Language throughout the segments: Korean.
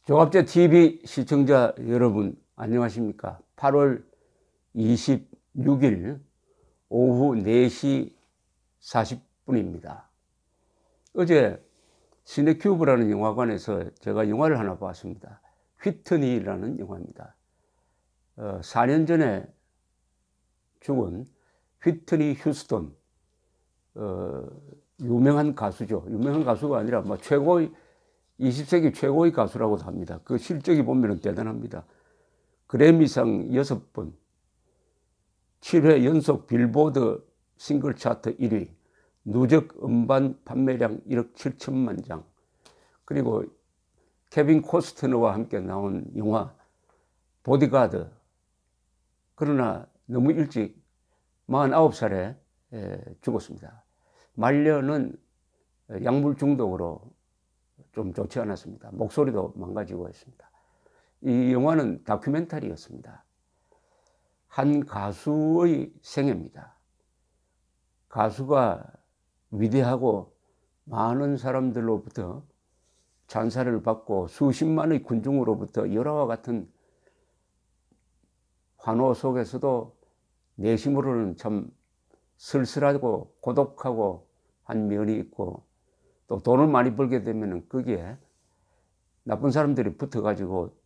종합제 TV 시청자 여러분 안녕하십니까? 8월 26일 오후 4시 40분입니다. 어제 시네큐브라는 영화관에서 제가 영화를 하나 봤습니다. 휘트니라는 영화입니다. 4년 전에 죽은 휘트니 휴스턴, 유명한 가수죠. 유명한 가수가 아니라 뭐 최고의 20세기 최고의 가수라고도 합니다. 그 실적이 보면 대단합니다. 그래미상 6번, 7회 연속 빌보드 싱글 차트 1위, 누적 음반 판매량 1억 7천만 장, 그리고 케빈 코스트너와 함께 나온 영화 보디가드. 그러나 너무 일찍 49살에 죽었습니다. 말년은 약물 중독으로 좀 좋지 않았습니다. 목소리도 망가지고 있습니다. 이 영화는 다큐멘터리였습니다. 한 가수의 생애입니다. 가수가 위대하고 많은 사람들로부터 찬사를 받고 수십만의 군중으로부터 열화와 같은 환호 속에서도 내심으로는 참 쓸쓸하고 고독하고 한 면이 있고, 또 돈을 많이 벌게 되면 거기에 나쁜 사람들이 붙어가지고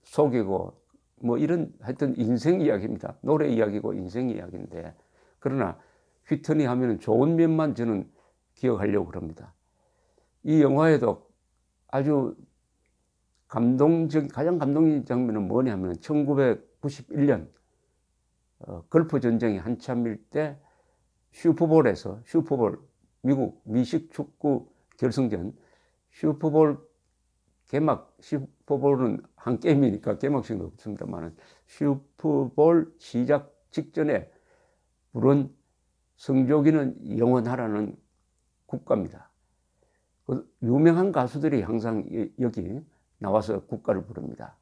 속이고 뭐 이런 하여튼 인생 이야기입니다. 노래 이야기고 인생 이야기인데, 그러나 휘트니 하면 좋은 면만 저는 기억하려고 합니다. 이 영화에도 아주 가장 감동적인 장면은 뭐냐면 1991년 걸프 전쟁이 한참일 때 슈퍼볼에서, 미국 미식 축구 결승전 슈퍼볼 개막, 슈퍼볼은 한 게임이니까 개막식은 없습니다만 슈퍼볼 시작 직전에 부른 성조기는 영원하라는 국가입니다. 유명한 가수들이 항상 여기 나와서 국가를 부릅니다.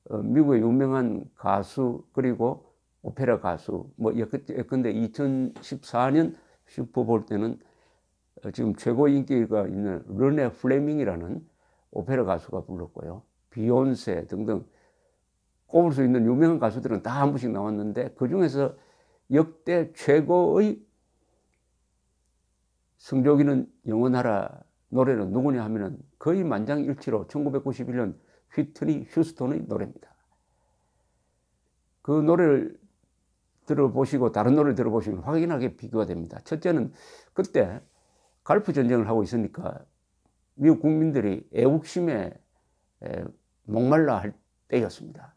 미국의 유명한 가수, 그리고 오페라 가수, 뭐 예컨대 2014년 슈퍼볼 때는 지금 최고 인기가 있는 르네 플레밍이라는 오페라 가수가 불렀고요. 비욘세 등등 꼽을 수 있는 유명한 가수들은 다 한 번씩 나왔는데, 그 중에서 역대 최고의 성조기는 영원하라 노래는 누구냐 하면은 거의 만장일치로 1991년 휘트니 휴스턴의 노래입니다. 그 노래를 들어보시고 다른 노래를 들어보시면 확연하게 비교가 됩니다. 첫째는 그때 갈프 전쟁을 하고 있으니까 미국 국민들이 애국심에 목말라 할 때였습니다.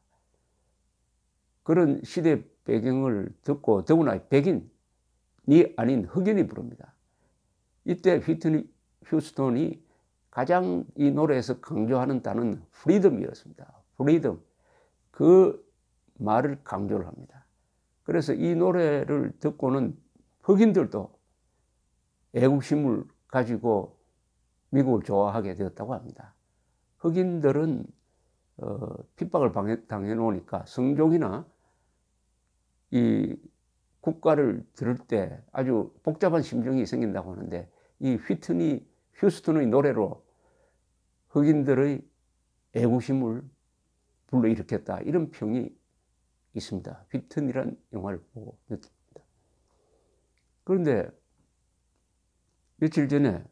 그런 시대 배경을 듣고 더구나 백인이 아닌 흑인이 부릅니다. 이때 휘트니 휴스턴이 가장 이 노래에서 강조하는 단어는 프리덤이었습니다. 프리덤, 그 말을 강조를 합니다. 그래서 이 노래를 듣고는 흑인들도 애국심을 가지고 미국을 좋아하게 되었다고 합니다. 흑인들은 핍박을 당해놓으니까 성종이나 이 국가를 들을 때 아주 복잡한 심정이 생긴다고 하는데, 이 휘트니 휴스턴의 노래로 흑인들의 애국심을 불러일으켰다, 이런 평이 있습니다. 휘트니란 영화를 보고 느낍니다. 그런데 며칠 전에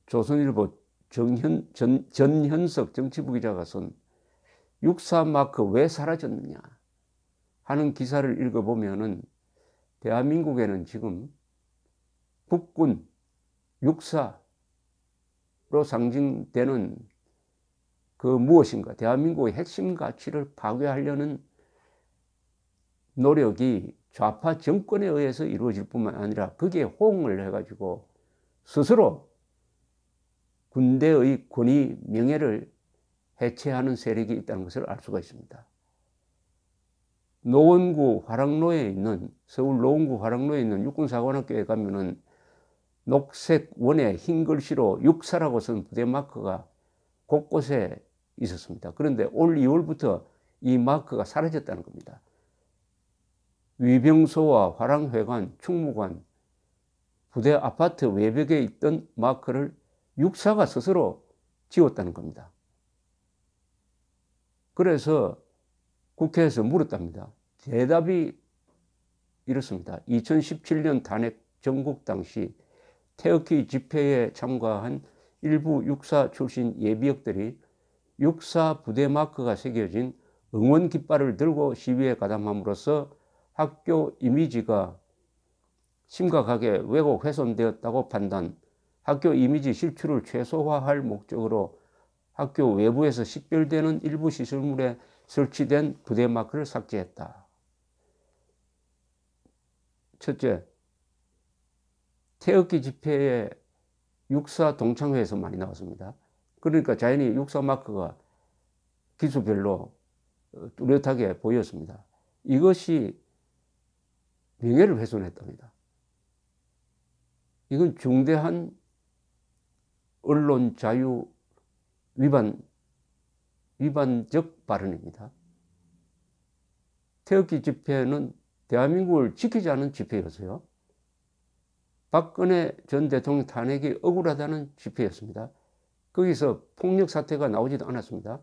조선일보 전현석 정치부 기자가 쓴 6.4 마크 왜 사라졌느냐 하는 기사를 읽어보면은 대한민국에는 지금 국군, 육사로 상징되는 그 무엇인가, 대한민국의 핵심 가치를 파괴하려는 노력이 좌파 정권에 의해서 이루어질 뿐만 아니라 거기에 호응을 해가지고 스스로 군대의 권위, 명예를 해체하는 세력이 있다는 것을 알 수가 있습니다. 노원구 화랑로에 있는, 서울 노원구 화랑로에 있는 육군사관학교에 가면은 녹색 원에 흰 글씨로 육사라고 쓴 부대 마크가 곳곳에 있었습니다. 그런데 올 2월부터 이 마크가 사라졌다는 겁니다. 위병소와 화랑회관, 충무관, 부대 아파트 외벽에 있던 마크를 육사가 스스로 지웠다는 겁니다. 그래서 국회에서 물었답니다. 대답이 이렇습니다. 2017년 탄핵 정국 당시 태극기 집회에 참가한 일부 육사 출신 예비역들이 육사 부대 마크가 새겨진 응원 깃발을 들고 시위에 가담함으로써 학교 이미지가 심각하게 왜곡 훼손되었다고 판단, 학교 이미지 실추를 최소화할 목적으로 학교 외부에서 식별되는 일부 시설물에 설치된 부대 마크를 삭제했다. 첫째, 태극기 집회에 육사 동창회에서 많이 나왔습니다. 그러니까 자연히 육사 마크가 기수별로 뚜렷하게 보였습니다. 이것이 명예를 훼손했답니다. 이건 중대한 언론 자유 위반적 발언입니다. 태극기 집회는 대한민국을 지키지 않은 집회였어요. 박근혜 전 대통령 탄핵이 억울하다는 집회였습니다. 거기서 폭력 사태가 나오지도 않았습니다.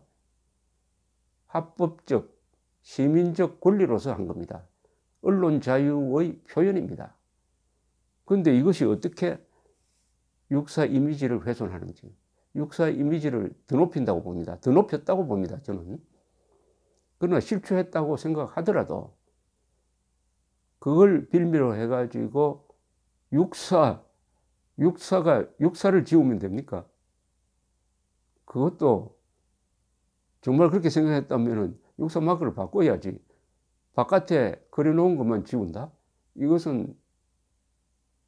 합법적, 시민적 권리로서 한 겁니다. 언론 자유의 표현입니다. 그런데 이것이 어떻게 육사 이미지를 훼손하는지, 육사 이미지를 드높인다고 봅니다. 드높였다고 봅니다, 저는. 그러나 실추했다고 생각하더라도 그걸 빌미로 해가지고 육사를 지우면 됩니까? 그것도 정말 그렇게 생각했다면 육사 마크를 바꿔야지. 바깥에 그려놓은 것만 지운다? 이것은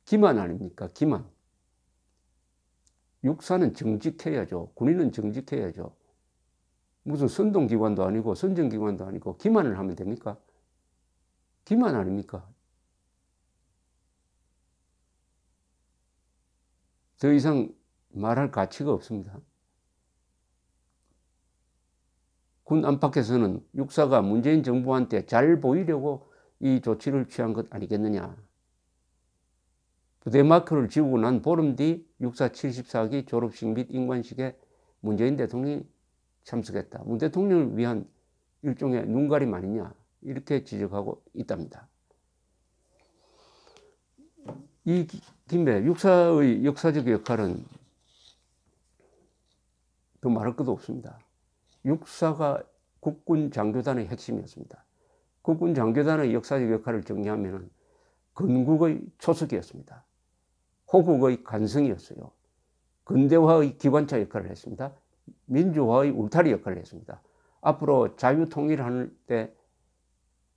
기만 아닙니까? 기만. 육사는 정직해야죠. 군인은 정직해야죠. 무슨 선동기관도 아니고 선정기관도 아니고 기만을 하면 됩니까? 기만 아닙니까? 더 이상 말할 가치가 없습니다. 군 안팎에서는 육사가 문재인 정부한테 잘 보이려고 이 조치를 취한 것 아니겠느냐. 부대 마크를 지우고 난 보름 뒤 육사 74기 졸업식 및 인관식에 문재인 대통령이 참석했다. 문 대통령을 위한 일종의 눈가림 아니냐, 이렇게 지적하고 있답니다. 이 김에 육사의 역사적 역할은 더 말할 것도 없습니다. 육사가 국군 장교단의 핵심이었습니다. 국군 장교단의 역사적 역할을 정리하면 건국의 초석이었습니다. 호국의 간성이었어요. 근대화의 기관차 역할을 했습니다. 민주화의 울타리 역할을 했습니다. 앞으로 자유통일을 할 때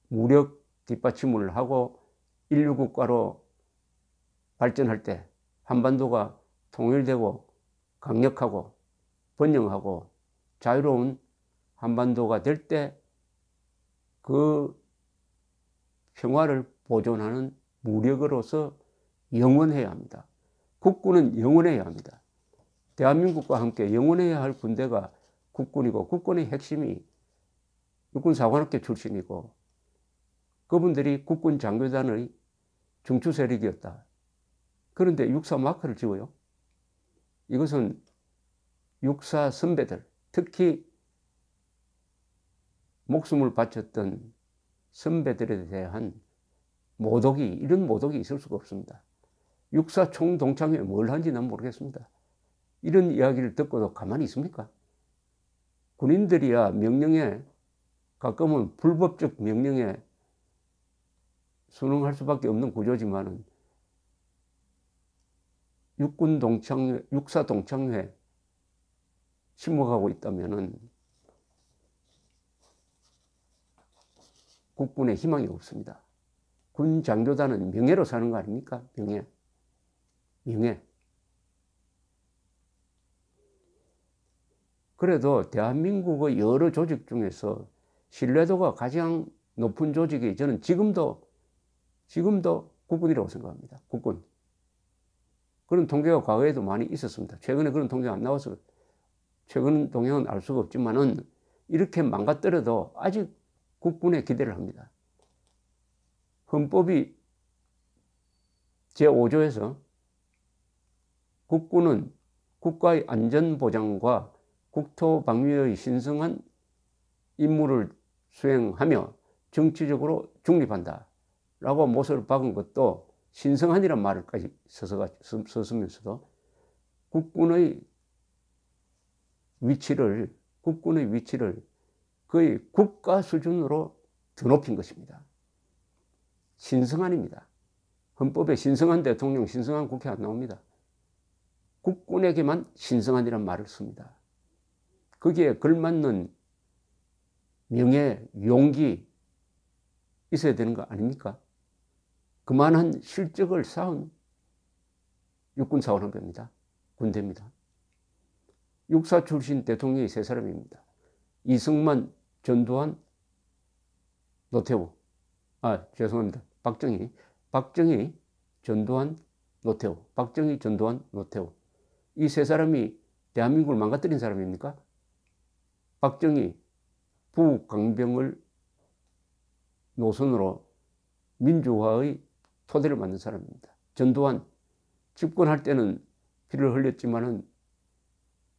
무력 뒷받침을 하고 인류국가로 발전할 때 한반도가 통일되고 강력하고 번영하고 자유로운 한반도가 될 때 그 평화를 보존하는 무력으로서 영원해야 합니다. 국군은 영원해야 합니다. 대한민국과 함께 영원해야 할 군대가 국군이고, 국군의 핵심이 육군사관학교 출신이고, 그분들이 국군 장교단의 중추 세력이었다. 그런데 육사 마크를 지워요. 이것은 육사 선배들, 특히 목숨을 바쳤던 선배들에 대한 모독이, 이런 모독이 있을 수가 없습니다. 육사 총동창회에 뭘 한지 난 모르겠습니다. 이런 이야기를 듣고도 가만히 있습니까? 군인들이야 명령에, 가끔은 불법적 명령에 순응할 수밖에 없는 구조지만은 육사 동창회 침묵하고 있다면은 국군에 희망이 없습니다. 군 장교단은 명예로 사는 거 아닙니까? 명예. 그래도 대한민국의 여러 조직 중에서 신뢰도가 가장 높은 조직이 저는 지금도 국군이라고 생각합니다. 국군. 그런 통계가 과거에도 많이 있었습니다. 최근에 그런 통계가 안 나와서 최근 동향은 알 수가 없지만은 이렇게 망가뜨려도 아직 국군에 기대를 합니다. 헌법이 제5조에서 국군은 국가의 안전보장과 국토방위의 신성한 임무를 수행하며 정치적으로 중립한다 라고 못을 박은 것도 신성한이란 말을까지 썼으면서도 국군의 위치를 거의 국가 수준으로 더 높인 것입니다. 신성한입니다. 헌법에 신성한 대통령, 신성한 국회 안 나옵니다. 국군에게만 신성한이란 말을 씁니다. 거기에 걸맞는 명예, 용기 있어야 되는 거 아닙니까? 그만한 실적을 쌓은 육군사관학교입니다. 군대입니다. 육사 출신 대통령이 세 사람입니다. 이승만, 전두환, 노태우. 죄송합니다. 박정희, 전두환, 노태우. 박정희, 전두환, 노태우. 이 세 사람이 대한민국을 망가뜨린 사람입니까? 박정희, 부강병을 노선으로 민주화의 토대를 만든 사람입니다. 전두환, 집권할 때는 피를 흘렸지만은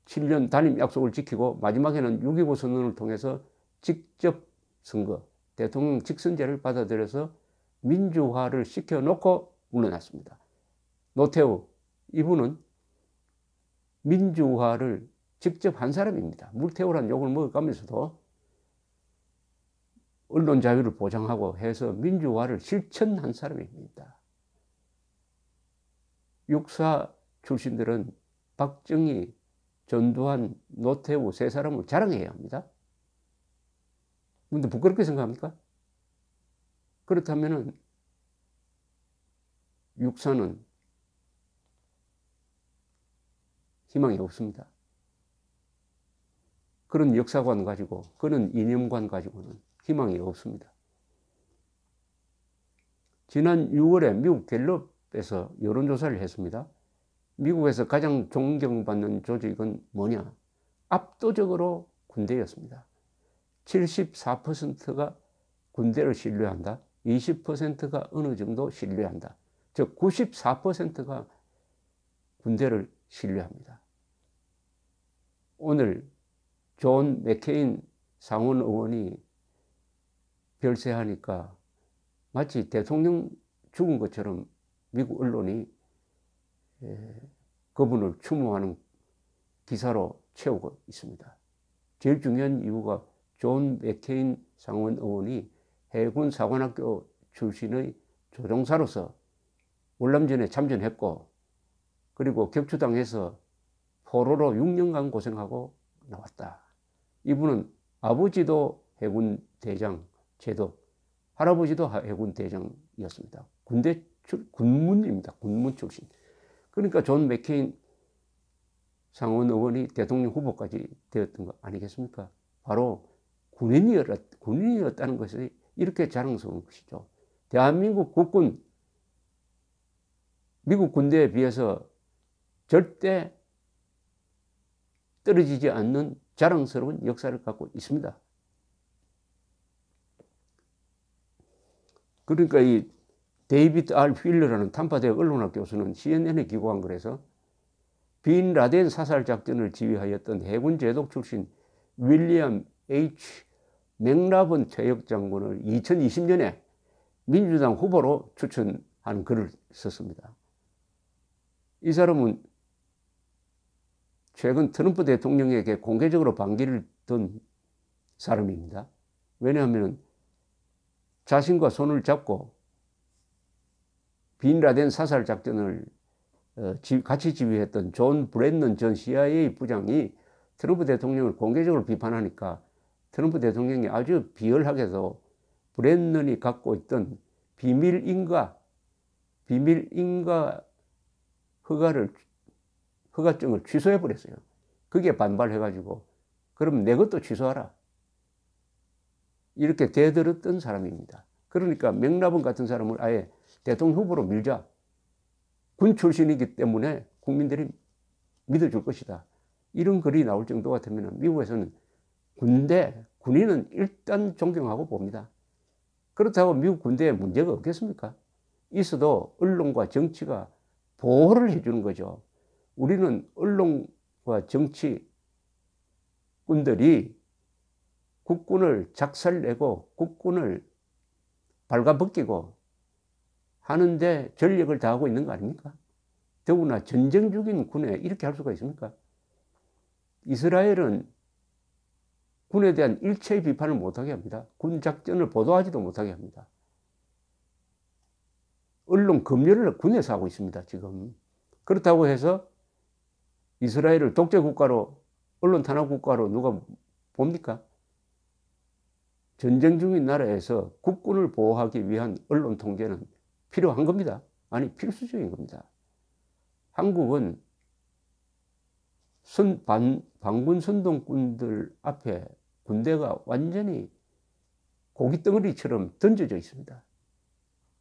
7년 단임 약속을 지키고 마지막에는 6.25 선언을 통해서 직접 선거, 대통령 직선제를 받아들여서 민주화를 시켜놓고 물러났습니다. 노태우, 이분은 민주화를 직접 한 사람입니다. 물태우라는 욕을 먹어가면서도 언론 자유를 보장하고 해서 민주화를 실천한 사람입니다. 육사 출신들은 박정희, 전두환, 노태우 세 사람을 자랑해야 합니다. 근데 부끄럽게 생각합니까? 그렇다면은 육사는 희망이 없습니다. 그런 역사관 가지고, 그런 이념관 가지고는 희망이 없습니다. 지난 6월에 미국 갤럽에서 여론조사를 했습니다. 미국에서 가장 존경받는 조직은 뭐냐? 압도적으로 군대였습니다. 74%가 군대를 신뢰한다. 20%가 어느 정도 신뢰한다. 즉 94%가 군대를 신뢰합니다. 오늘 존 맥케인 상원 의원이 별세하니까 마치 대통령 죽은 것처럼 미국 언론이 그분을 추모하는 기사로 채우고 있습니다. 제일 중요한 이유가 존 맥케인 상원 의원이 해군 사관학교 출신의 조종사로서 월남전에 참전했고, 그리고 격추당해서 포로로 6년간 고생하고 나왔다. 이분은 아버지도 해군 대장 제독, 할아버지도 해군 대장이었습니다. 군문입니다. 군문 출신. 그러니까 존 맥케인 상원 의원이 대통령 후보까지 되었던 거 아니겠습니까? 바로 군인이었다는 것이 이렇게 자랑스러운 것이죠. 대한민국 국군, 미국 군대에 비해서 절대 떨어지지 않는 자랑스러운 역사를 갖고 있습니다. 그러니까 이 데이비드 R. 휠러라는 탐파대학 언론학 교수는 CNN에 기고한 글에서 빈 라덴 사살 작전을 지휘하였던 해군 제독 출신 윌리엄 H. 맥라번 퇴역 장군을 2020년에 민주당 후보로 추천한 글을 썼습니다. 이 사람은 최근 트럼프 대통령에게 공개적으로 반기를 든 사람입니다. 왜냐하면 자신과 손을 잡고 빈 라덴 사살 작전을 같이 지휘했던 존 브랜넌 전 CIA 부장이 트럼프 대통령을 공개적으로 비판하니까 트럼프 대통령이 아주 비열하게도 브랜넌이 갖고 있던 비밀인가 허가증을 취소해버렸어요. 그게 반발해가지고 그럼 내 것도 취소하라. 이렇게 대들었던 사람입니다. 그러니까 맥라번 같은 사람을 아예 대통령 후보로 밀자. 군 출신이기 때문에 국민들이 믿어줄 것이다. 이런 글이 나올 정도 같으면 미국에서는 군인은 일단 존경하고 봅니다. 그렇다고 미국 군대에 문제가 없겠습니까? 있어도 언론과 정치가 보호를 해주는 거죠. 우리는 언론과 정치꾼들이 국군을 작살내고 국군을 발가벗기고 하는데 전력을 다하고 있는 거 아닙니까? 더구나 전쟁 중인 군에 이렇게 할 수가 있습니까? 이스라엘은 군에 대한 일체의 비판을 못하게 합니다. 군 작전을 보도하지도 못하게 합니다. 언론 검열을 군에서 하고 있습니다, 지금. 그렇다고 해서 이스라엘을 독재 국가로, 언론 탄압 국가로 누가 봅니까? 전쟁 중인 나라에서 국군을 보호하기 위한 언론 통제는 필요한 겁니다. 아니, 필수적인 겁니다. 한국은 반군 선동꾼들 앞에 군대가 완전히 고깃덩어리처럼 던져져 있습니다.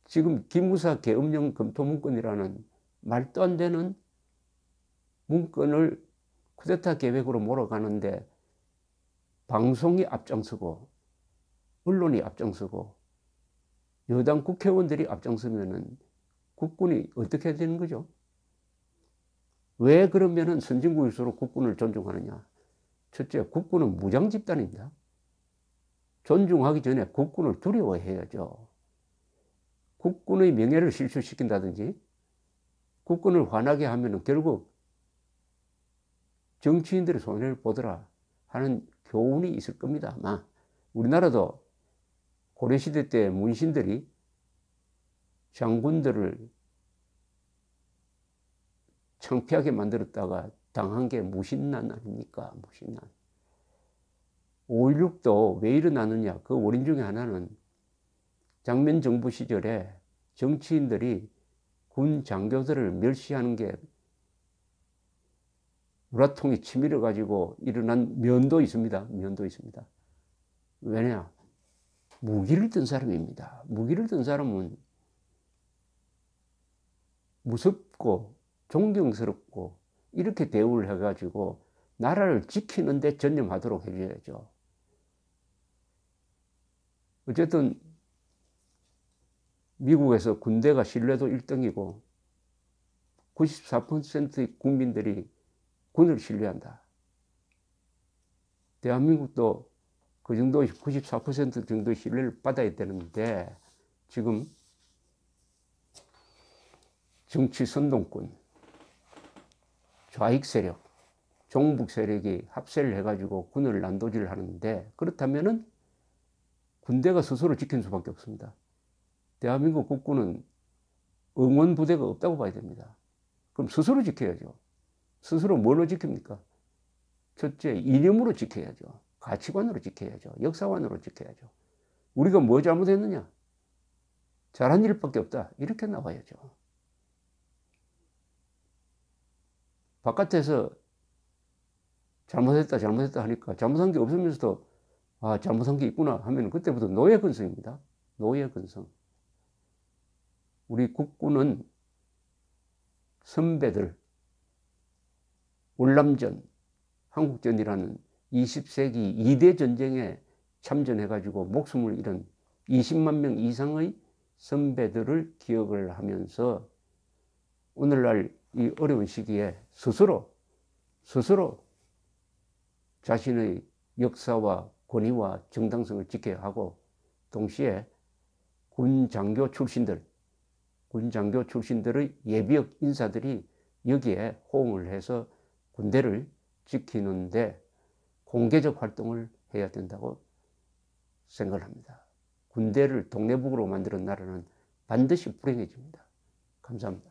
지금 기무사 계엄령 검토문건이라는 말도 안 되는 문건을 쿠데타 계획으로 몰아가는데 방송이 앞장서고 언론이 앞장서고 여당 국회의원들이 앞장서면은 국군이 어떻게 되는 거죠? 왜 그러면은 선진국일수록 국군을 존중하느냐? 첫째, 국군은 무장집단입니다. 존중하기 전에 국군을 두려워해야죠. 국군의 명예를 실추시킨다든지 국군을 화나게 하면은 결국 정치인들의 손해를 보더라 하는 교훈이 있을 겁니다. 아마 우리나라도 고려시대 때 문신들이 장군들을 창피하게 만들었다가 당한 게 무신난 아닙니까? 무신난. 5.16도 왜 일어나느냐? 그 원인 중에 하나는 장면 정부 시절에 정치인들이 군 장교들을 멸시하는 게 우라통이 치밀어 가지고 일어난 면도 있습니다. 면도 있습니다. 왜냐? 무기를 든 사람입니다. 무기를 든 사람은 무섭고 존경스럽고 이렇게 대우를 해가지고 나라를 지키는 데 전념하도록 해줘야죠. 어쨌든 미국에서 군대가 신뢰도 1등이고 94%의 국민들이 군을 신뢰한다. 대한민국도 그 정도 94% 정도의 신뢰를 받아야 되는데 지금 정치 선동꾼, 좌익 세력, 종북 세력이 합세를 해가지고 군을 난도질 하는데 그렇다면은 군대가 스스로 지키는 수밖에 없습니다. 대한민국 국군은 응원 부대가 없다고 봐야 됩니다. 그럼 스스로 지켜야죠. 스스로 뭘로 지킵니까? 첫째, 이념으로 지켜야죠. 가치관으로 지켜야죠. 역사관으로 지켜야죠. 우리가 뭐 잘못했느냐? 잘한 일밖에 없다. 이렇게 나와야죠. 바깥에서 잘못했다 하니까 잘못한 게 없으면서도 아, 잘못한 게 있구나 하면 그때부터 노예근성입니다. 노예근성. 우리 국군은 선배들, 월남전, 한국전이라는 20세기 2대 전쟁에 참전해가지고 목숨을 잃은 20만 명 이상의 선배들을 기억을 하면서 오늘날 이 어려운 시기에 스스로 자신의 역사와 권위와 정당성을 지켜야 하고 동시에 군 장교 출신들의 예비역 인사들이 여기에 호응을 해서 군대를 지키는데 공개적 활동을 해야 된다고 생각을 합니다. 군대를 독내북으로 만드는 나라는 반드시 불행해집니다. 감사합니다.